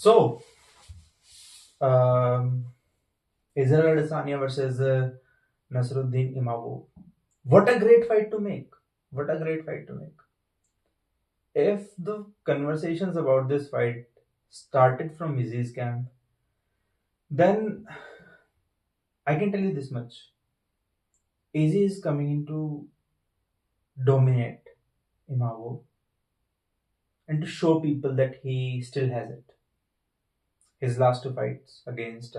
So, um, Israel Adesanya versus Nassroudine Imavov. What a great fight to make! What a great fight to make! If the conversations about this fight started from Izzy's camp, then I can tell you this much: Izzy is coming in to dominate Imavov and to show people that he still has it. His last two fights against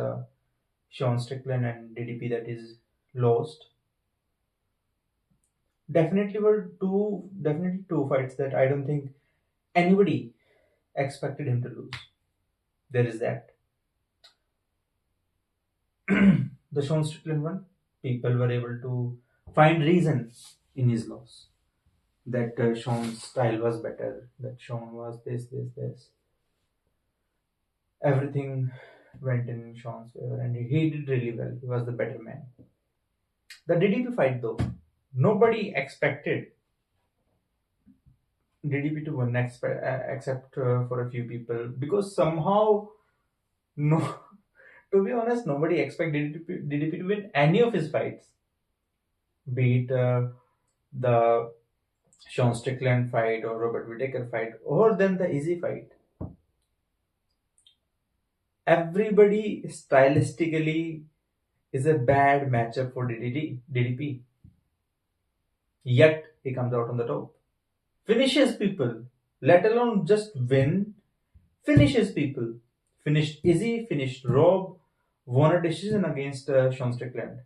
Sean Strickland and DDP, that is lost, definitely two fights that I don't think anybody expected him to lose. There is that. The Sean Strickland one, people were able to find reasons in his loss. That Sean's style was better, that Sean was this. Everything went in Sean's favor and he did really well. He was the better man. The DDP fight though, nobody expected DDP to win except for a few people because somehow, no, to be honest, nobody expected DDP to win any of his fights, be it the Sean Strickland fight or Robert Whittaker fight or then the Izzy fight. Everybody stylistically is a bad matchup for DDP. Yet he comes out on the top. Finishes people, let alone just win, finishes people. Finished Izzy, finished Rob, won a decision against Sean Strickland.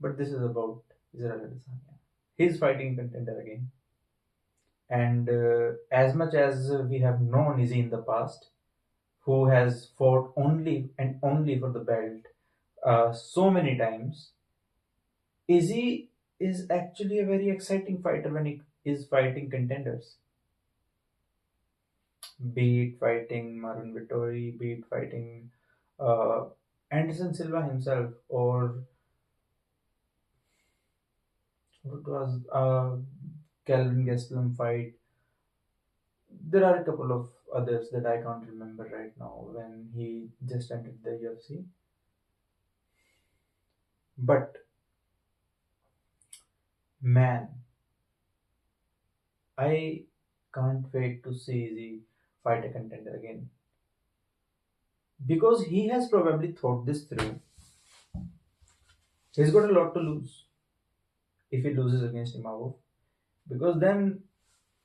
But this is about Israel Adesanya. He's fighting contender again. And as much as we have known Izzy in the past, who has fought only and only for the belt so many times, Izzy is actually a very exciting fighter when he is fighting contenders. Be it fighting Marvin Vittori, be it fighting uh, Anderson Silva himself, or what was Calvin Gastelum fight. There are a couple of others that I can't remember right now when he just entered the UFC. But man, I can't wait to see Izzy fight a contender again because he has probably thought this through. He's got a lot to lose if he loses against Imavov because then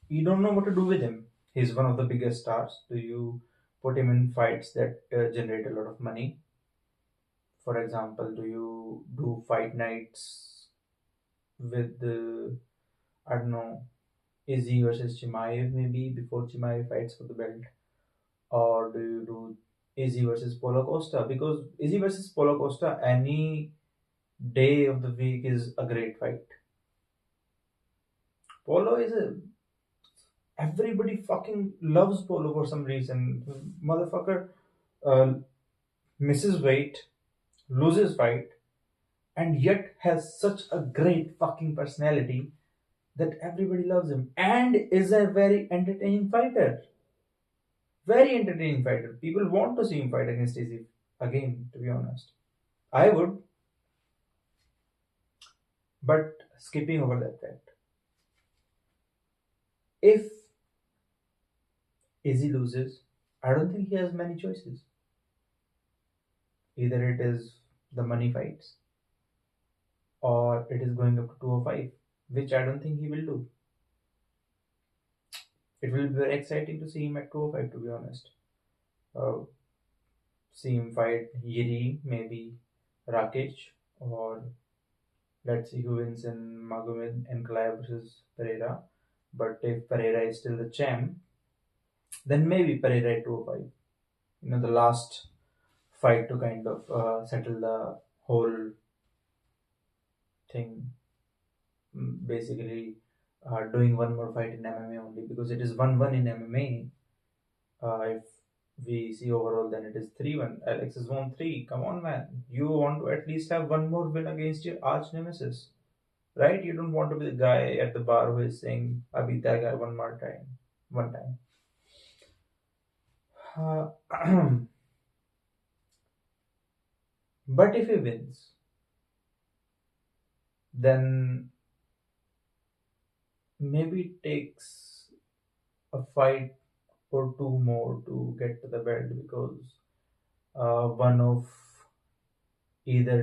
you don't know what to do with him. He's one of the biggest stars. Do you put him in fights that generate a lot of money? For example, do you do fight nights with I don't know, Izzy versus Chimaev maybe before Chimaev fights for the belt, or do you do Izzy versus Paulo Costa? Because Izzy versus Paulo Costa any day of the week is a great fight. Paulo is a Everybody fucking loves Polo for some reason. Motherfucker uh, misses weight, loses fight, and yet has such a great fucking personality that everybody loves him and is a very entertaining fighter. Very entertaining fighter. People want to see him fight against Izzy again, to be honest. I would, but skipping over that fact. If Izzy loses, I don't think he has many choices. Either it is the money fights or it is going up to 205, which I don't think he will do. It will be very exciting to see him at 205, to be honest. Uh, See him fight Yiri, maybe Rakic, or let's see who wins in Magomed and Kalaya versus Pereira. But if Pereira is still the champ, then maybe Pereira at 205. The last fight to kind of settle the whole thing. Basically, doing one more fight in MMA only because it is 1-1 in MMA. If we see overall, then it is 3-1. Alex has won 3. Come on, man. You want to at least have one more win against your arch nemesis, right? You don't want to be the guy at the bar who is saying, "I beat that guy one more time, one time." Uh, but if he wins, then maybe it takes a fight or two more to get to the belt, because one of either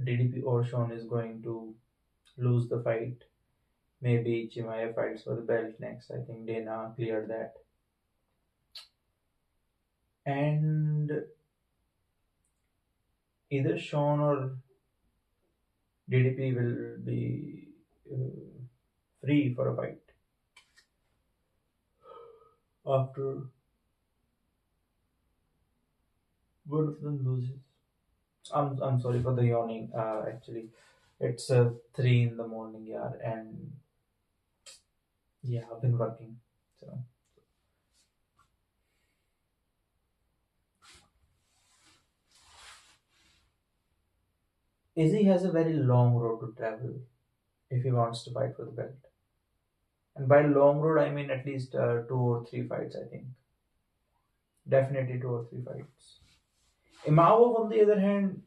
DDP or Sean is going to lose the fight. Maybe Chimaya fights for the belt next. I think Dana cleared that. And either Sean or DDP will be free for a fight after one of them loses. I'm sorry for the yawning. Actually, it's 3 in the morning, yeah, and yeah, I've been working. So Izzy has a very long road to travel if he wants to fight for the belt. And by long road, I mean at least 2 or 3 fights. I think definitely 2 or 3 fights. Imavov, on the other hand,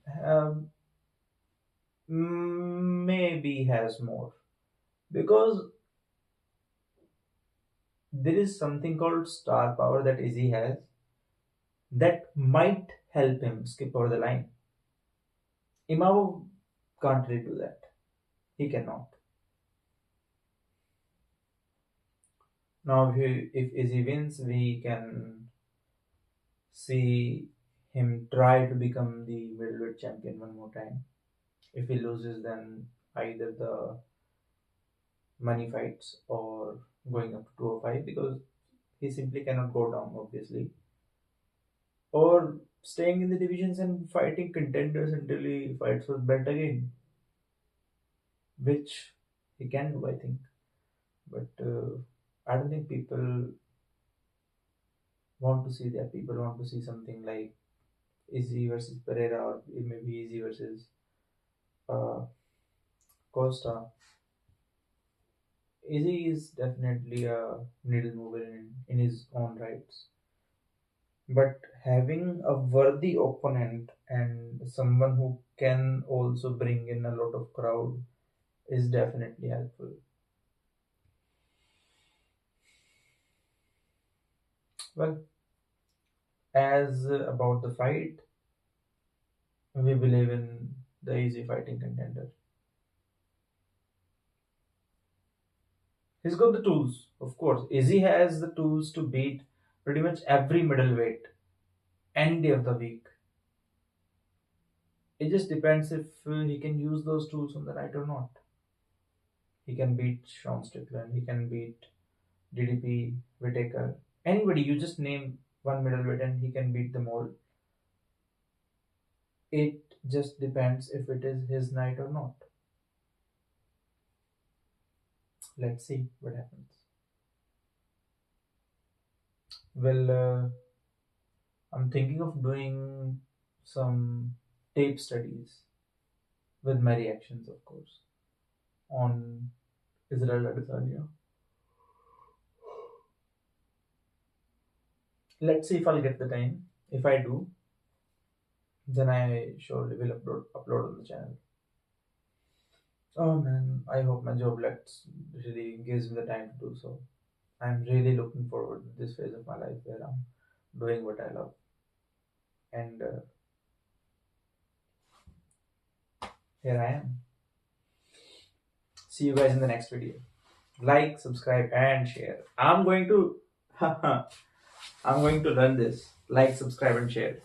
maybe has more, because there is something called star power that Izzy has that might help him skip over the line. Imavov can't really do that. He cannot. Now, if Izzy wins, we can see him try to become the middleweight champion one more time. If he loses, then either the money fights or going up to 205, because he simply cannot go down, obviously, or staying in the divisions and fighting contenders until he fights for the belt again, which he can do, I think. But I don't think people want to see that. People want to see something like Izzy versus Pereira, or maybe Izzy versus uh, Costa. Izzy is definitely a needle mover in his own rights. But having a worthy opponent and someone who can also bring in a lot of crowd is definitely helpful. Well, as about the fight, we believe in the easy fighting contender. He's got the tools, of course. Izzy has the tools to beat pretty much every middleweight any day of the week. It just depends if he can use those tools on the night or not. He can beat Sean Strickland, he can beat DDP, Whitaker, anybody. You just name one middleweight and he can beat them all. It just depends if it is his night or not. Let's see what happens. Well, I'm thinking of doing some tape studies with my reactions, of course, on Israel Adesanya. Let's see if I'll get the time. If I do, then I surely will upload on the channel. Oh man, I hope my job lets really gives me the time to do so. I'm really looking forward to this phase of my life where I'm doing what I love. And here I am. See you guys in the next video. Like, subscribe, and share. I'm going to I'm going to run this. Like, subscribe, and share.